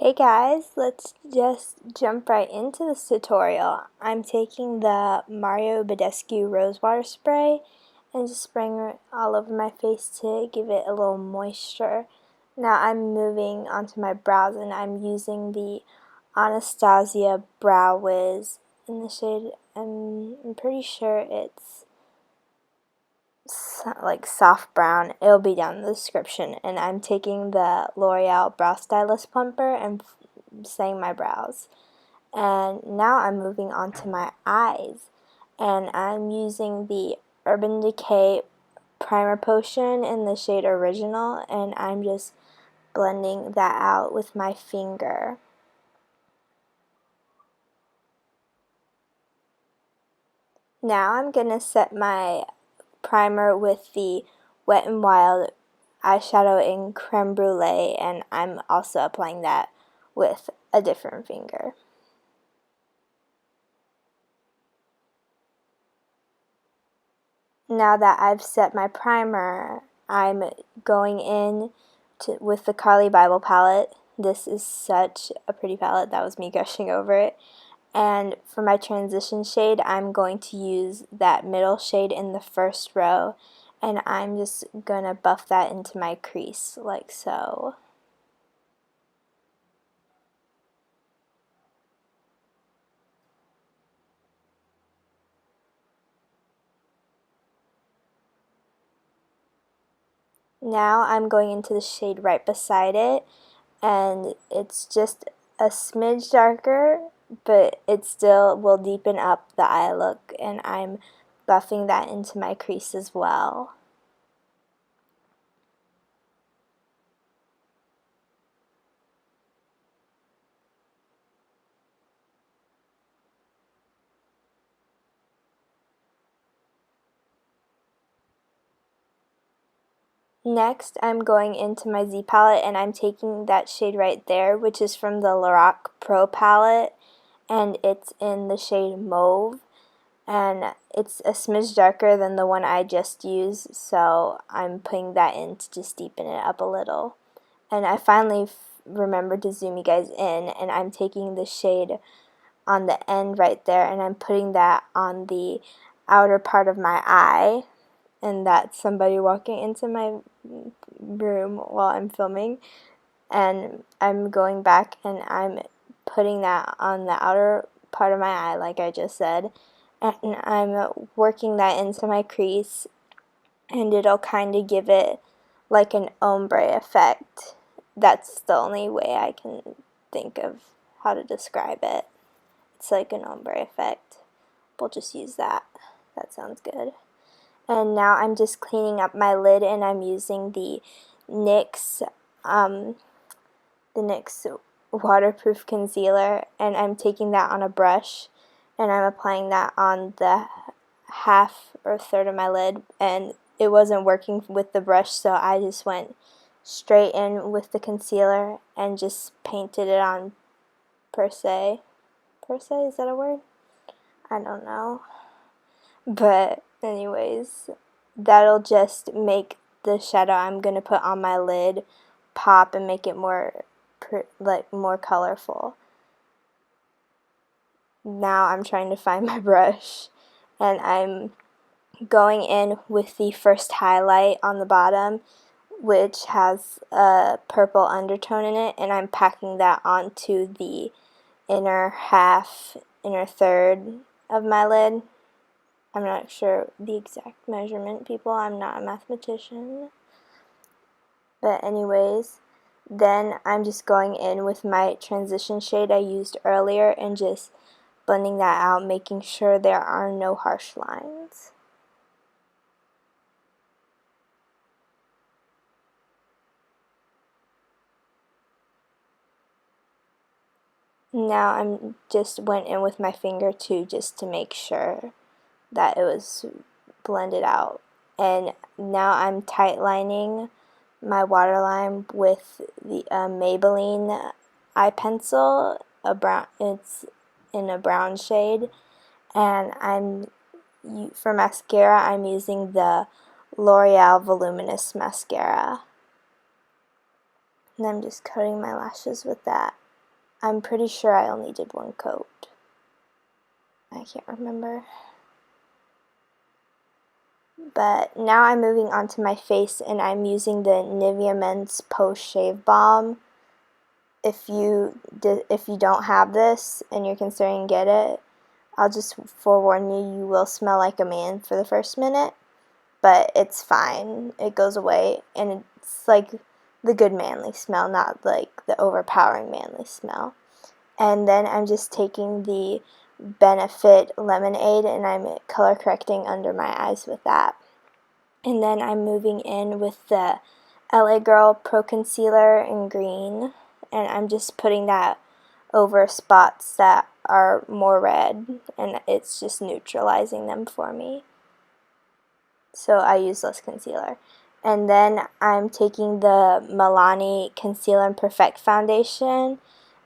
Hey guys, let's just jump right into this tutorial. I'm taking the Badescu Rose Water Spray and just spraying it all over my face to give it a little moisture. Now I'm moving onto my brows and I'm using the Anastasia Brow Wiz in the shade, I'm pretty sure it's like soft brown. It'll be down in the description. And I'm taking the L'Oreal Brow Stylist Plumper and setting my brows. And now I'm moving on to my eyes. And I'm using the Urban Decay Primer Potion in the shade Original. And I'm just blending that out with my finger. Now I'm going to set my primer with the Wet n Wild eyeshadow in Creme Brûlée, and I'm also applying that with a different finger. Now that I've set my primer, I'm going in with the Carli Bybel palette. This is such a pretty palette. That was me gushing over it. And for my transition shade, I'm going to use that middle shade in the first row, and I'm just going to buff that into my crease like so. Now I'm going into the shade right beside it, and it's just a smidge darker, but it still will deepen up the eye look, and I'm buffing that into my crease as well. Next, I'm going into my Z palette, and I'm taking that shade right there, which is from the Lorac Pro palette, and it's in the shade Mauve, and it's a smidge darker than the one I just used, so I'm putting that in to just deepen it up a little. And I finally remembered to zoom you guys in, and I'm taking the shade on the end right there, and I'm putting that on the outer part of my eye, and that's somebody walking into my room while I'm filming, and I'm going back and I'm putting that on the outer part of my eye like I just said, and I'm working that into my crease, and it'll kind of give it like an ombre effect. That's the only way I can think of how to describe it. It's like an ombre effect. We'll just use that. That sounds good. And now I'm just cleaning up my lid, and I'm using the NYX waterproof concealer, and I'm taking that on a brush, and I'm applying that on the half or third of my lid, and it wasn't working with the brush, so I just went straight in with the concealer and just painted it on per se. Per se, is that a word? I don't know. But anyways, that'll just make the shadow I'm going to put on my lid pop and make it more more colorful. Now I'm trying to find my brush, and I'm going in with the first highlight on the bottom, which has a purple undertone in it, and I'm packing that onto the inner third of my lid. I'm not sure the exact measurement, people. I'm not a mathematician. But anyways, then I'm just going in with my transition shade I used earlier and just blending that out, making sure there are no harsh lines. Now I'm just went in with my finger too, just to make sure that it was blended out. And now I'm tightlining my waterline with the Maybelline eye pencil. It's in a brown shade, and for mascara I'm using the L'Oreal Voluminous mascara. And I'm just coating my lashes with that. I'm pretty sure I only did one coat. I can't remember. But now I'm moving on to my face, and I'm using the Nivea Men's Post Shave Balm. If you don't have this and you're considering get it, I'll just forewarn you, you will smell like a man for the first minute, but it's fine. It goes away, and it's like the good manly smell, not like the overpowering manly smell. And then I'm just taking the Benefit Lemonade, and I'm color correcting under my eyes with that. And then I'm moving in with the LA Girl Pro Concealer in green, and I'm just putting that over spots that are more red, and it's just neutralizing them for me. So I use less concealer. And then I'm taking the Milani Conceal and Perfect Foundation,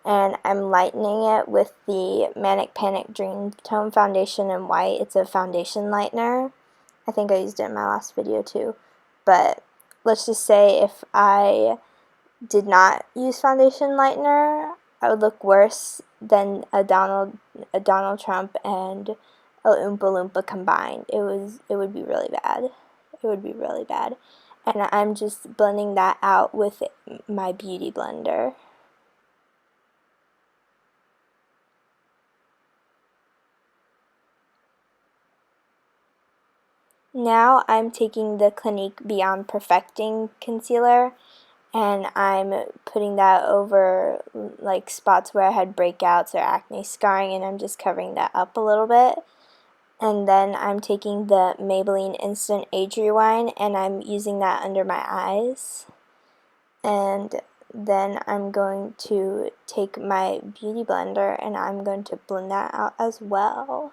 and I'm lightening it with the Manic Panic Dreamtone Foundation in white. It's a foundation lightener. I think I used it in my last video too. But let's just say if I did not use foundation lightener, I would look worse than a Donald Trump and a Oompa Loompa combined. It would be really bad. It would be really bad. And I'm just blending that out with my beauty blender. Now I'm taking the Clinique Beyond Perfecting Concealer, and I'm putting that over like spots where I had breakouts or acne scarring, and I'm just covering that up a little bit. And then I'm taking the Maybelline Instant Age Rewind, and I'm using that under my eyes. And then I'm going to take my beauty blender, and I'm going to blend that out as well.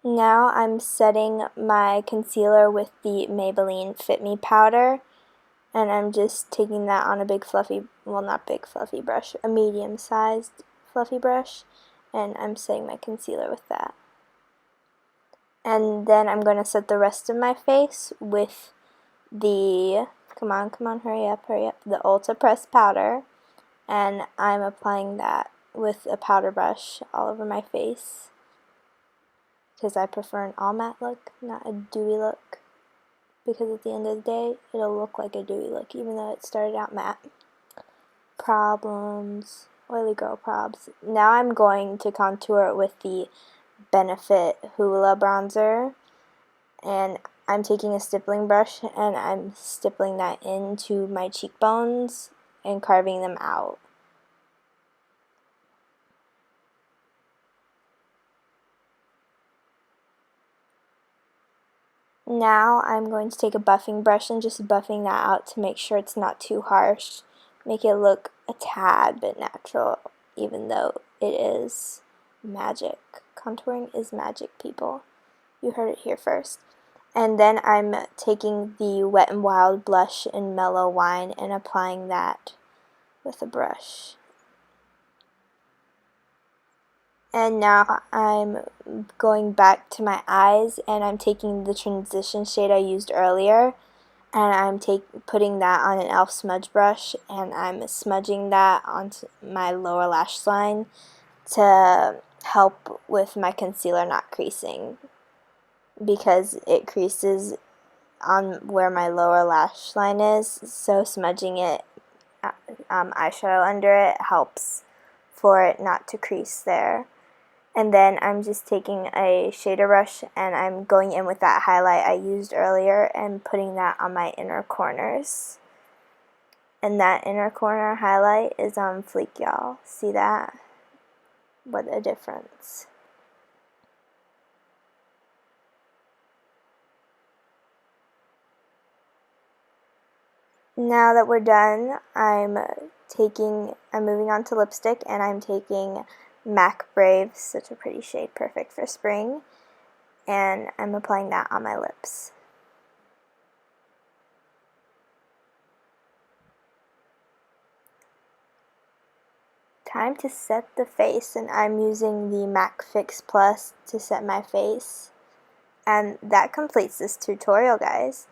Now I'm setting my concealer with the Maybelline Fit Me Powder, and I'm just taking that on a big fluffy, well, not big fluffy brush, a medium-sized fluffy brush, and I'm setting my concealer with that. And then I'm going to set the rest of my face with the, come on, hurry up, the Ulta Pressed Powder, and I'm applying that with a powder brush all over my face, because I prefer an all matte look, not a dewy look, because at the end of the day, it'll look like a dewy look, even though it started out matte. Problems, oily girl probs. Now I'm going to contour it with the Benefit Hoola bronzer, and I'm taking a stippling brush, and I'm stippling that into my cheekbones and carving them out. Now I'm going to take a buffing brush and just buffing that out to make sure it's not too harsh. Make it look a tad bit natural, even though it is magic. Contouring is magic, people. You heard it here first. And then I'm taking the Wet n Wild blush in Mellow Wine and applying that with a brush. And now I'm going back to my eyes, and I'm taking the transition shade I used earlier, and I'm putting that on an e.l.f. smudge brush, and I'm smudging that onto my lower lash line to help with my concealer not creasing, because it creases on where my lower lash line is, so smudging it, eyeshadow under it, helps for it not to crease there. And then I'm just taking a shader brush, and I'm going in with that highlight I used earlier and putting that on my inner corners. And that inner corner highlight is on fleek, y'all. See that? What a difference. Now that we're done, I'm moving on to lipstick, and I'm taking MAC Brave, such a pretty shade, perfect for spring, and I'm applying that on my lips. Time to set the face, and I'm using the MAC Fix Plus to set my face. And that completes this tutorial, guys.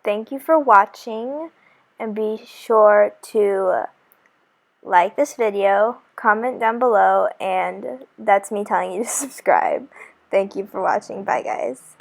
Thank you for watching, and be sure to like this video, comment down below, and that's me telling you to subscribe. Thank you for watching. Bye, guys.